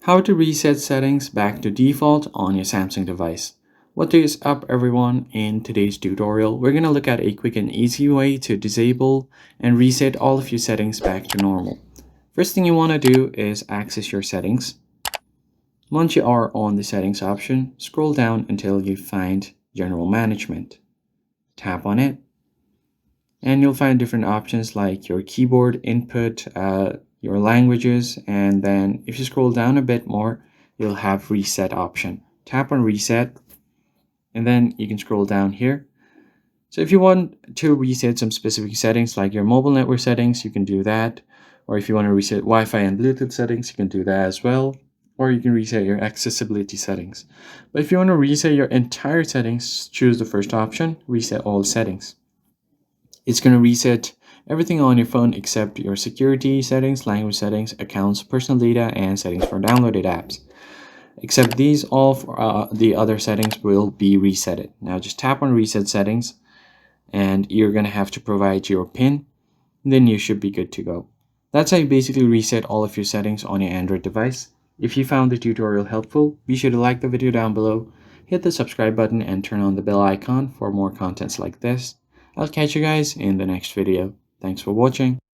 How to reset settings back to default on your Samsung device. What is up everyone? In today's tutorial, we're going to look at a quick and easy way to disable and reset all of your settings back to normal. First thing you want to do is access your settings. Once you are on the settings option, scroll down until you find general management. Tap on it and you'll find different options like your keyboard input, your languages, and then if you scroll down a bit more, you'll have reset option. Tap on reset, and then you can scroll down here. So if you want to reset some specific settings like your mobile network settings, you can do that. Or if you want to reset Wi-Fi and Bluetooth settings, you can do that as well. Or you can reset your accessibility settings. But if you want to reset your entire settings, choose the first option, reset all settings. It's going to reset everything on your phone except your security settings, language settings, accounts, personal data, and settings for downloaded apps. Except these, all for, the other settings will be resetted. Now just tap on reset settings and you're going to have to provide your PIN. Then you should be good to go. That's how you basically reset all of your settings on your Android device. If you found the tutorial helpful, be sure to like the video down below, hit the subscribe button, and turn on the bell icon for more contents like this. I'll catch you guys in the next video. Thanks for watching.